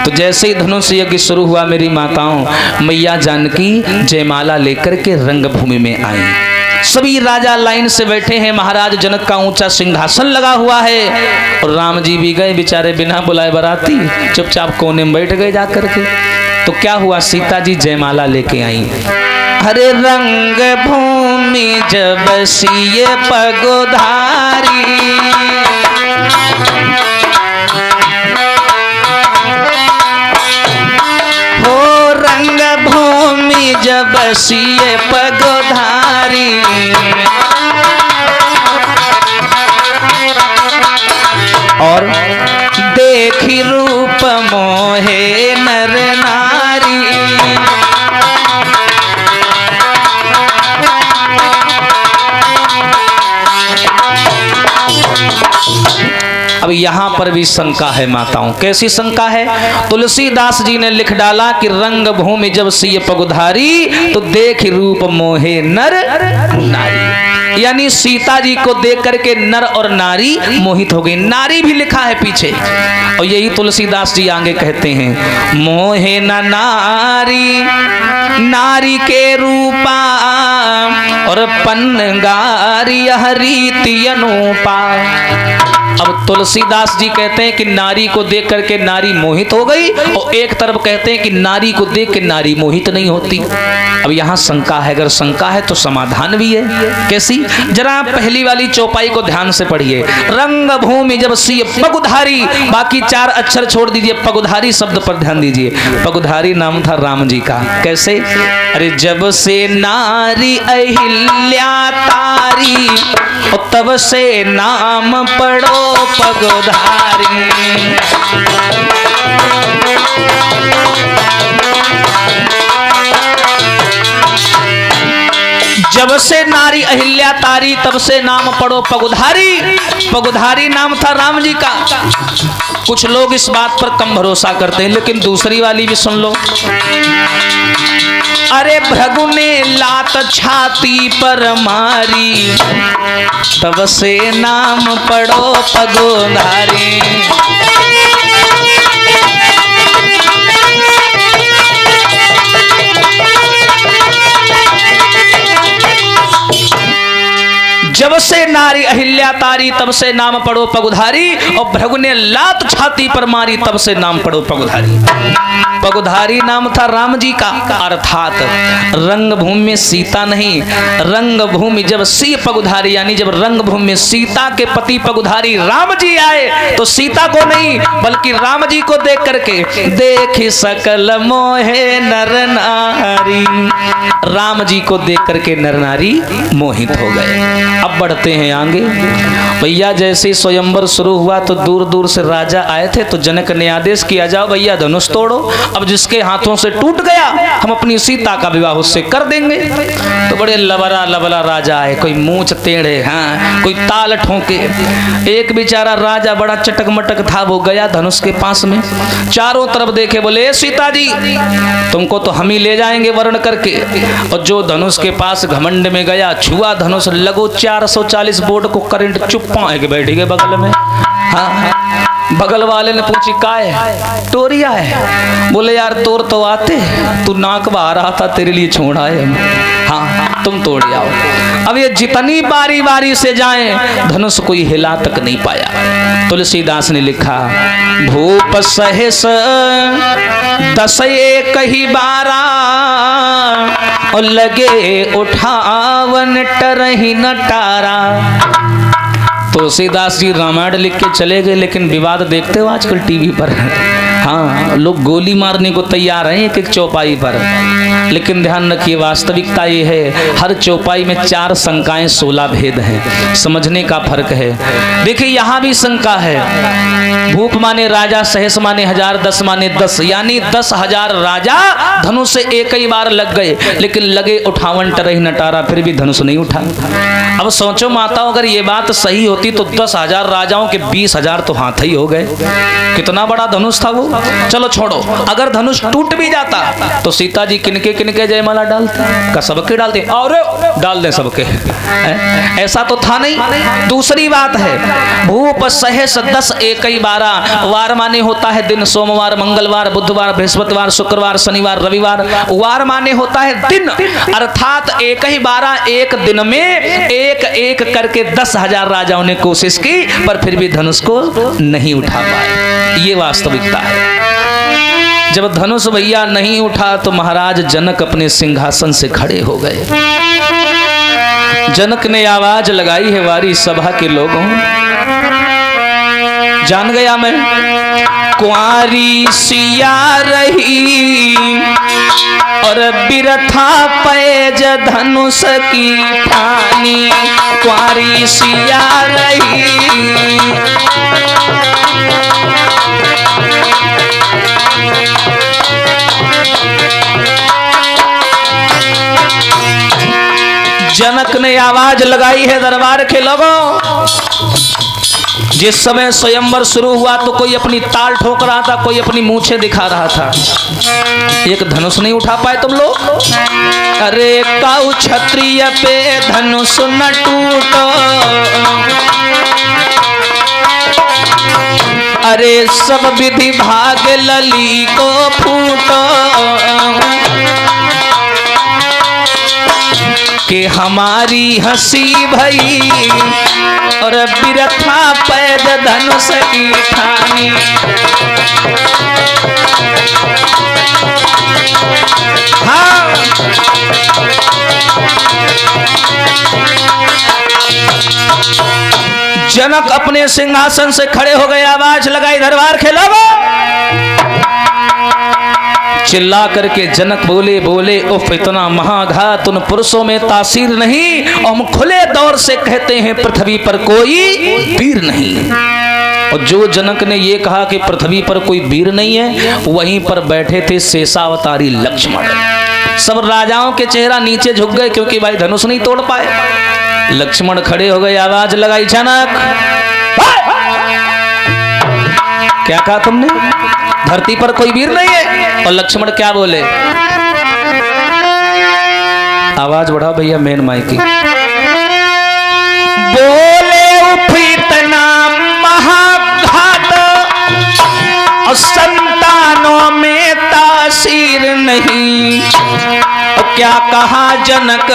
तो जैसे ही धनुष यज्ञ शुरू हुआ मेरी माताओं, मैया जानकी जयमाला लेकर के रंगभूमि में आई। सभी राजा लाइन से बैठे हैं, महाराज जनक का ऊंचा सिंहासन लगा हुआ है और राम जी भी गए बेचारे बिना बुलाए बाराती, चुपचाप कोने में बैठ गए जाकर के। तो क्या हुआ, सीता जी जयमाला लेके आई। हरे रंग भूमि जब सिए पगोधारी, हो रंग भूमि जब सिए पगोधारी, और देखी रूप मोहे नर नारी। अब यहाँ पर भी शंका है माताओं। कैसी शंका है? तुलसीदास जी ने लिख डाला कि रंग भूमि जब सिय पगुधारी, तो देख रूप मोहे नर नारी, यानी सीता जी को देख करके नर और नारी मोहित हो गई। नारी भी लिखा है पीछे, और यही तुलसीदास जी आगे कहते हैं, मोहे न नारी नारी के रूपा, और पन्नगारी यह रीति अनूपा। अब तुलसीदास जी कहते हैं कि नारी को देख करके नारी मोहित हो गई, और एक तरफ कहते हैं कि नारी को देख के नारी मोहित नहीं होती। अब यहाँ शंका है, अगर शंका है तो समाधान भी है। कैसी? जरा पहली वाली चौपाई को ध्यान से पढ़िए। रंग भूमि जब सिय पगुधारी, बाकी 4 अक्षर छोड़ दीजिए, पगुधारी शब्द पर ध्यान दीजिए। पगुधारी नाम था राम जी का। कैसे? अरे जब से नारी अहिल्या तारी, और तब से नाम पढ़ो पगोधारी। जब से नारी अहिल्या तारी, तब से नाम पढ़ो पगुधारी। पगुधारी नाम था राम जी का। कुछ लोग इस बात पर कम भरोसा करते हैं, लेकिन दूसरी वाली भी सुन लो। अरे भृगु ने लात छाती पर मारी, तब से नाम पढ़ो पगोधारी। जब से नारी अहिल्या तारी, तब से नाम पढ़ो पगुधारी, और भृगु ने लात छाती पर मारी, तब से नाम पढ़ो पगुधारी। पगुधारी नाम था राम जी का। अर्थात रंगभूमि में सीता नहीं, रंगभूमि जब सिय पगुधारी, यानी जब रंगभूमि में सीता के पति पगुधारी राम जी आए, तो सीता को नहीं बल्कि राम जी को देख करके देखी सकल मोहे नर नारी, राम जी को देख करके नर नारी मोहित हो गए। अब बढ़ते हैं आगे। भैया जैसे स्वयंवर शुरू हुआ तो दूर दूर से राजा आए थे, तो जनक ने आदेश किया, जाओ भैया धनुष तोड़ो। अब जिसके हाथों से टूट गया, हम अपनी सीता का विवाह उससे कर देंगे। तो बड़े लबरा लबला राजा आए, कोई मूंछ टेढ़े, हाँ कोई ताल ठोके। एक बेचारा राजा बड़ा चटक मटक था, वो गया धनुष के पास में, चारों तरफ देखे, बोले सीता जी तुमको तो हम ही ले जाएंगे वर्ण करके। और जो धनुष के पास घमंड में गया, छुआ धनुष, लगो 440 बोर्ड को करंट, चुप पाए के बैठ गए बगल में। हाँ, बगल वाले ने पूछी का है? टोरिया है। बोले यार तोड़ तो आते, तू नाक बहा रहा था, तेरे लिए छोड़ा है। हाँ तुम तोड़ आओ। अब ये जितनी बारी बारी से जाएं, धनुष कोई हिला तक नहीं पाया। तुलसीदास ने लिखा, भूप सहस 10 एक ही 12, और लगे उठावन टरही नटारा। तुलसीदास जी रामायण लिख के चले गए, लेकिन विवाद देखते हो आजकल टीवी पर। हाँ, लोग गोली मारने को तैयार हैं एक एक चौपाई पर। लेकिन ध्यान रखिए, वास्तविकता ये है, हर चौपाई में 4 शंकाएं 16 भेद हैं। समझने का फर्क है। देखिए यहाँ भी शंका है। भूप माने राजा, सहस माने 1000, 10 माने 10, यानी 10,000 राजा धनुष से एक ही बार लग गए, लेकिन लगे उठावन टरही नटारा, फिर भी धनुष नहीं उठा। अब सोचो माताओं, अगर ये बात सही होती तो 10,000 राजाओं के 20,000 तो हाथ ही हो गए। कितना बड़ा धनुष था वो। चलो छोड़ो, अगर धनुष टूट भी जाता तो सीता जी किनके किनके जयमाला डालते? का सबके डालते? और डाल दें सबके, ऐसा तो था नहीं। दूसरी बात है, भूप सहस 10 1 12, वार माने होता है दिन, सोमवार, मंगलवार, बुधवार, बृहस्पतिवार, शुक्रवार, शनिवार, रविवार। वार माने होता है दिन, अर्थात 1 ही 12, एक दिन में एक एक करके 10,000 राजाओं ने कोशिश की, पर फिर भी धनुष को नहीं उठा पाए। ये वास्तविकता है। जब धनुष भैया नहीं उठा तो महाराज जनक अपने सिंहासन से खड़े हो गए। जनक ने आवाज लगाई है, वारी सभा के लोगों, जान गया मैं, कुंवारी सिया रही और बिरथा पैज धनुष की ठानी, कुंवारी सिया रही। जनक ने आवाज लगाई है, दरबार के लोगों, जिस समय स्वयंवर शुरू हुआ तो कोई अपनी ताल ठोक रहा था, कोई अपनी मूछें दिखा रहा था, एक धनुष नहीं उठा पाए तुम लोग। अरे काऊ क्षत्रिय पे धनुष न टूटो, अरे सब विधि भाग लली को फूटो, कि हमारी हंसी भई और बिरथा पैद धनुष की ठानी। हाँ, जनक अपने सिंहासन से खड़े हो गए, आवाज लगाई, दरबार के लोगों, चिल्ला करके जनक बोले उफ, इतना महाघात उन पुरुषों में तासीर नहीं, और हम खुले दौर से कहते हैं पृथ्वी पर कोई वीर नहीं। और जो जनक ने ये कहा कि पृथ्वी पर कोई वीर नहीं है, वहीं पर बैठे थे शेषावतारी लक्ष्मण। सब राजाओं के चेहरा नीचे झुक गए, क्योंकि भाई धनुष नहीं तोड़ पाए। लक्ष्मण खड़े हो गए, आवाज लगाई, जनक क्या कहा तुमने? धरती पर कोई वीर नहीं है? और लक्ष्मण क्या बोले? आवाज बढ़ाओ भैया, मेन माइक की। बोले उफ, इतना महाघात और संतानों में तासीर नहीं। और क्या कहा जनक?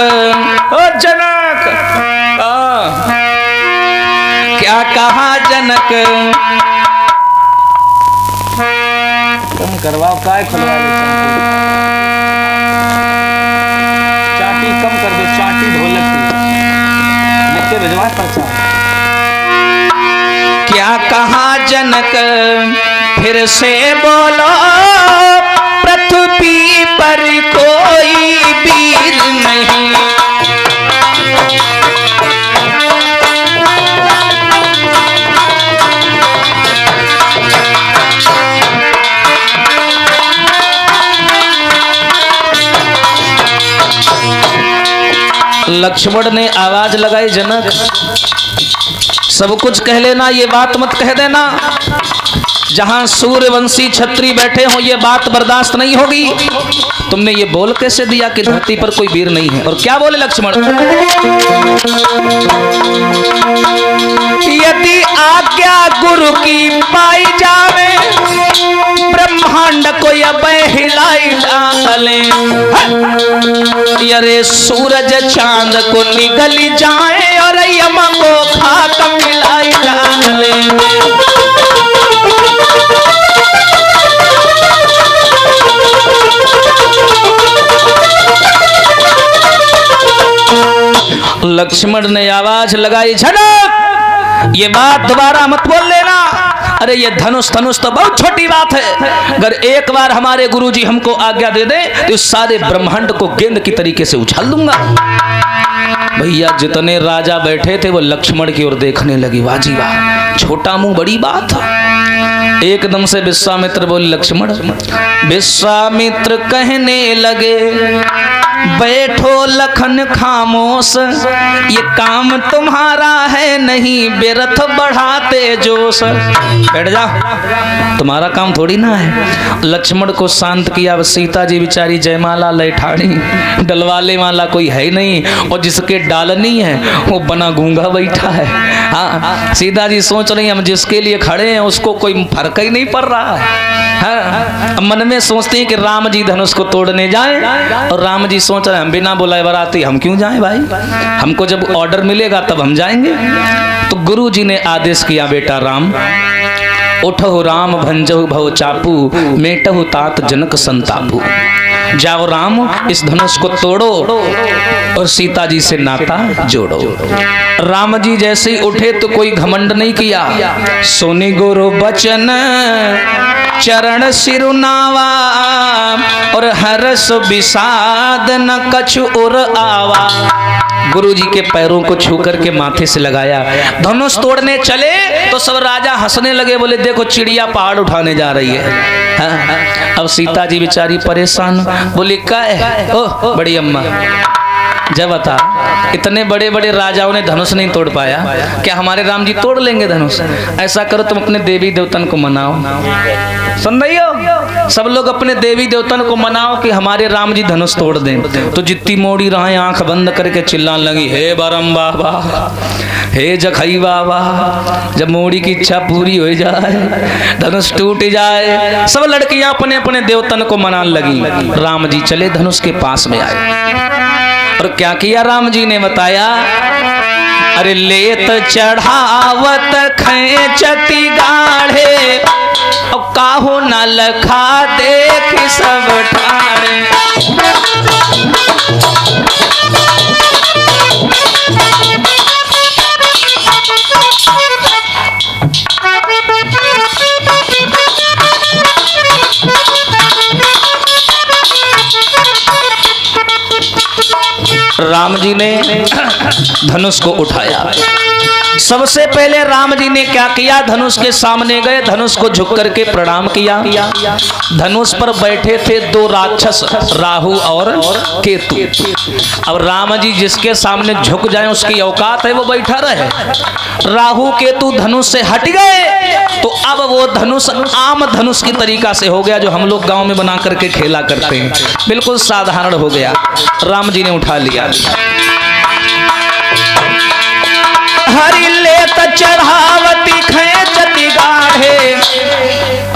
ओ जनक, क्या कहा जनक? कम करवाओ, काय खुलवा ले, चाटी कम कर दे, चाटी ढोलक की लिख के भिजवा पर्चा। क्या कहा जनक? फिर से बोलो, पृथ्वी पर कोई वीर नहीं। लक्ष्मण ने आवाज लगाई, जनक सब कुछ कह लेना, ये बात मत कह देना, जहां सूर्यवंशी क्षत्रिय बैठे हो ये बात बर्दाश्त नहीं होगी। तुमने ये बोल कैसे दिया कि धरती पर कोई वीर नहीं है? और क्या बोले लक्ष्मण? यदि आज्ञा गुरु की पाई जावे, ब्रह्मांड को अब हिलाई डाले, अरे सूरज चांद को निगल जाए और यम को खाक मिलाई डाले। लक्ष्मण ने आवाज लगाई, जनक ये बात दोबारा मत बोल लेना। अरे ये धनुष तो बहुत छोटी बात है, अगर एक बार हमारे गुरुजी हमको आज्ञा दे दे तो इस सारे ब्रह्मांड को गेंद की तरीके से उछाल दूंगा। भैया जितने राजा बैठे थे वो लक्ष्मण की ओर देखने लगे, वाह जी वाह, छोटा मुंह बड़ी बात। एकदम से विश्वामित्र बोले लक्ष्मण। विश्वामित्र कहने लगे बैठो लखन खामोश, ये काम तुम्हारा है नहीं, व्यर्थ बढ़ाते जोश। बैठ जा, तुम्हारा काम थोड़ी ना है। लक्ष्मण को शांत किया। सीता जी बेचारी जयमाला लैठाड़ी, डलवाले वाला कोई है नहीं, और जिसके डालनी है वो बना गूंगा बैठा है। हाँ, सीता जी सोच रही हम जिसके लिए खड़े हैं उसको कोई फर्क ही नहीं पड़ रहा है। हाँ, मन में सोचते हैं कि राम जी धनुष को तोड़ने जाएं, और राम जी सोच रहे हैं हम बिना बुलाए बराती हम क्यों जाएं भाई, हमको जब ऑर्डर मिलेगा तब हम जाएंगे। तो गुरु जी ने आदेश किया बेटा राम, उठो राम भंजहु भव चापू, मेटहु तात जनक संतापू। जाओ राम इस धनुष को तोड़ो और सीता जी से नाता जोड़ो। राम जी जैसे ही उठे तो कोई घमंड नहीं किया। सोनी गुरु बचन चरण सिरुनावा, और हर्ष विषाद न कछु उर आवा। गुरु जी के पैरों को छू करके माथे से लगाया। धनुष तोड़ने चले तो सब राजा हंसने लगे, बोले देखो चिड़िया पहाड़ उठाने जा रही है। हाँ? अब सीता जी बेचारी परेशान, बोली क्या है ओ बड़ी अम्मा, जब बता इतने बड़े बड़े राजाओं ने धनुष नहीं तोड़ पाया, क्या हमारे राम जी तोड़ लेंगे धनुष? ऐसा करो तुम अपने देवी देवतन को मनाओ। सुन रही हो, सब लोग अपने देवी देवतन को मनाओ कि हमारे राम जी धनुष तोड़ दें। तो जितनी मोड़ी रहा आंख बंद करके चिल्लाने लगी, हे बरम बाबा, हे जखई बाबा, जब मोड़ी की इच्छा पूरी हो जाए, धनुष टूट जाए। सब लड़कियां अपने अपने देवतन को मनाने लगी। राम जी चले धनुष के पास में आए और क्या किया राम जी ने बताया, अरे लेत चढ़ावत खेचती गाढ़े, और काहो न लखा देख सब ठाणे। राम जी ने धनुष को उठाया। सबसे पहले राम जी ने क्या किया, धनुष के सामने गए, धनुष को झुक करके प्रणाम किया। धनुष पर बैठे थे दो राक्षस, राहु और केतु। अब राम जी जिसके सामने झुक जाए उसकी औकात है वो बैठा रहे। राहु केतु धनुष से हट गए तो अब वो धनुष आम धनुष की तरीका से हो गया, जो हम लोग गांव में बना करके खेला करते हैं, बिल्कुल साधारण हो गया। राम जी ने उठा लिया। हरि लेत चढ़ावती खेचती गाढ़े,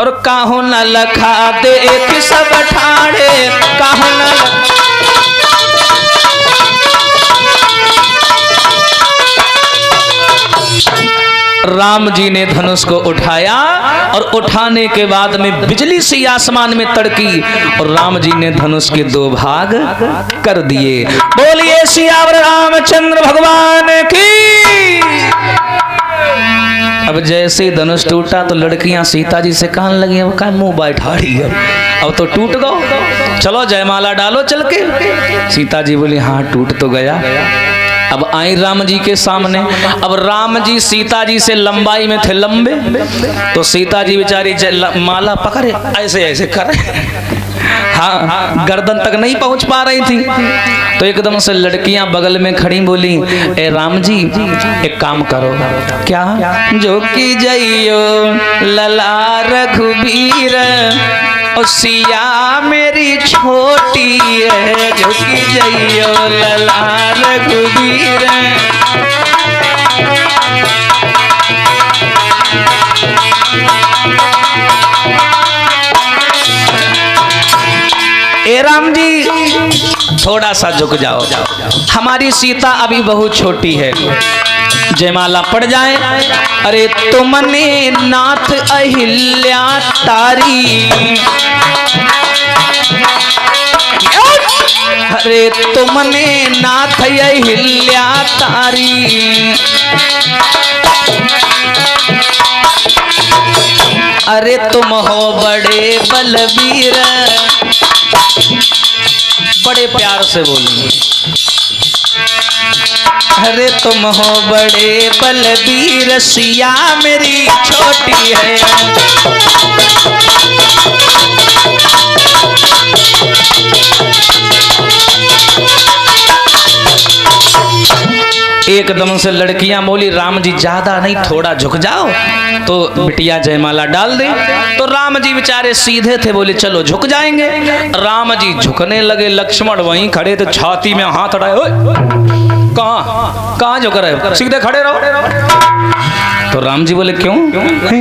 और काहू न लखा देख सब ठाणे। काहू न राम जी ने धनुष को उठाया और उठाने के बाद में बिजली सी आसमान में तड़की और राम जी ने धनुष के दो भाग कर दिए। बोलिए सियावर रामचंद्र भगवान की। अब जैसे ही धनुष टूटा तो लड़कियां सीता जी से कहने लगी, अब का मुंह बैठा रही है, अब तो टूट गो, चलो जयमाला डालो चल के। सीता जी बोली हाँ टूट तो गया। अब आई राम जी के सामने। अब राम जी सीता जी से लंबाई में थे लंबे, तो सीता जी बेचारी माला पकड़े ऐसे ऐसे करे, हाँ गर्दन तक नहीं पहुंच पा रही थी। तो एकदम से लड़कियां बगल में खड़ी बोली, ए राम जी एक काम करो। क्या? जो की जइयो लला रघुबीर, ओ सिया मेरी छोटी है, जो की जइयो लला रघुबीर। ए राम जी थोड़ा सा झुक जाओ, हमारी सीता अभी बहुत छोटी है, जयमाला पड़ जाए। अरे तुमने नाथ अहिल्या तारी, अरे तुमने नाथ अहिल्या तारी, अरे तुम हो बड़े बलबीर। बड़े प्यार से बोलिए। अरे तुम हो बड़े बलबीर सिया मेरी छोटी है। एकदम से लड़कियां बोली राम जी ज्यादा नहीं थोड़ा झुक जाओ। तो बिटिया जयमाला डाल दे। तो राम जी बेचारे सीधे थे, बोले चलो झुक जाएंगे। राम जी झुकने लगे, लक्ष्मण वहीं खड़े थे, छाती में हाथ अड़ाए। कहाँ झुक रहे हो, सीधे खड़े रहो। तो राम जी बोले क्यों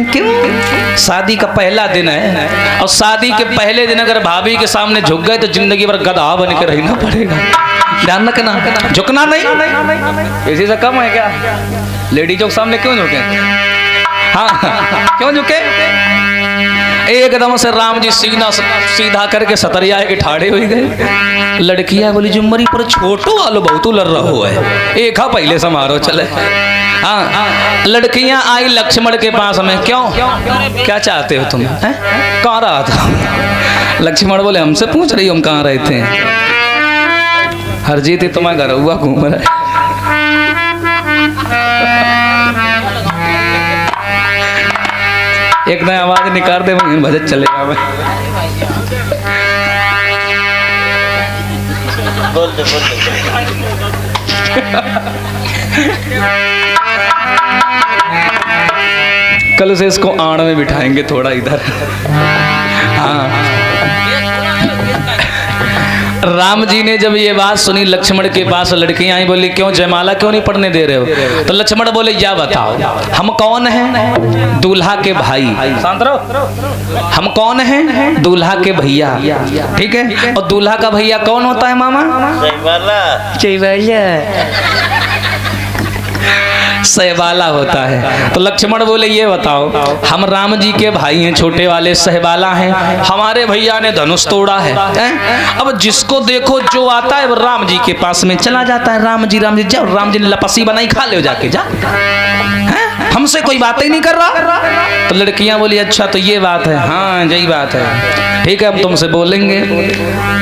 क्यों? शादी का पहला दिन है और शादी के पहले दिन अगर भाभी के सामने झुक गए तो जिंदगी भर गधा बन के रहना पड़ेगा। ध्यान रखना, झुकना नहीं। इसी से कम है क्या? लेडीजों के सामने क्यों झुके? हाँ क्यों झुके? एकदम से राम जी सीधा करके सतरिया के ठाड़े हो गए। लड़कियां बोली जुम्मरी पर छोटो वालो बहुत लड़ रहा है, एक हा पहले समारोह चले। हाँ लड़कियां आई लक्ष्मण के पास में, क्यों क्या चाहते हो तुम? कहाँ रहा था? लक्ष्मण बोले हमसे पूछ रही हो हम कहाँ रहे थे? हरजीत तुम्हारा घर हुआ घूम रहा है। एक नया आवाज निकाल दे वहीं भजन चलेगा। मैं बोल दे कल से इसको आड़ में बिठाएंगे थोड़ा इधर। हाँ राम जी ने जब ये बात सुनी लक्ष्मण के पास लड़कियां आई, बोली क्यों जयमाला क्यों नहीं पढ़ने दे रहे हो? तो लक्ष्मण बोले या बताओ हम कौन हैं? दूल्हा के भाई। शांत रहो। हम कौन हैं? दूल्हा के भैया। ठीक है, और दूल्हा का भैया कौन होता है मामा? सहबाला होता है। तो लक्ष्मण बोले ये बताओ हम राम जी के भाई हैं, छोटे वाले सहबाला हैं, हमारे भैया ने धनुष तोड़ा है। अब जिसको देखो जो आता है वो राम जी के पास में चला जाता है। राम जी जाओ, राम जी ने लपसी बनाई खा ले जाके जा, हमसे कोई बात ही नहीं कर रहा। तो लड़कियां बोली अच्छा तो ये बात है? हाँ यही बात है। ठीक है हम तुमसे बोलेंगे।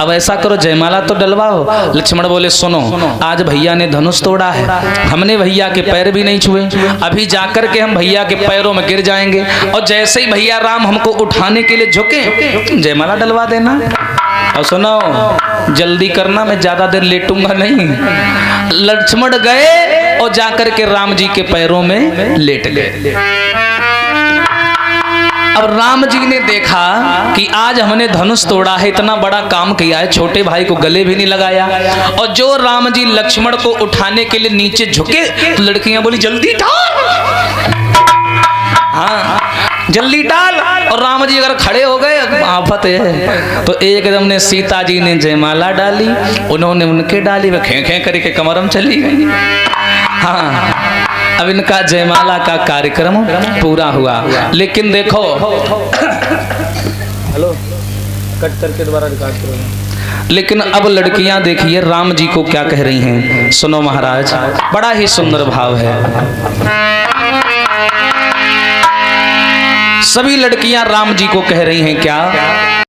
अब ऐसा करो जयमाला तो डलवाओ। लक्ष्मण बोले सुनो आज भैया ने धनुष तोड़ा है, हमने भैया के पैर भी नहीं छुए, अभी जाकर के हम भैया के पैरों में गिर जाएंगे और जैसे ही भैया राम हमको उठाने के लिए झुके जयमाला डलवा देना। और सुनो जल्दी करना, मैं ज्यादा देर लेटूंगा नहीं। लक्ष्मण गए और जाकर के राम जी के पैरों में लेट गए। अब राम जी ने देखा कि आज हमने धनुष तोड़ा है, इतना बड़ा काम किया है, छोटे भाई को गले भी नहीं लगाया। और जो राम जी लक्ष्मण को उठाने के लिए नीचे झुके तो लड़कियां बोली जल्दी डाल, हाँ जल्दी डाल। और राम जी अगर खड़े हो गए आफत है। तो एकदम ने सीता जी ने जयमाला डाली, उन्होंने उनके डाली, वह खे खे करके कमरम चली गई। हाँ अब इनका जयमाला का कार्यक्रम पूरा हुआ। लेकिन देखो हेलो कट करके दोबारा रिकॉर्ड करो। लेकिन अब लड़कियां देखिए राम जी को क्या कह रही हैं, सुनो महाराज, बड़ा ही सुंदर भाव है। सभी लड़कियां राम जी को कह रही हैं क्या?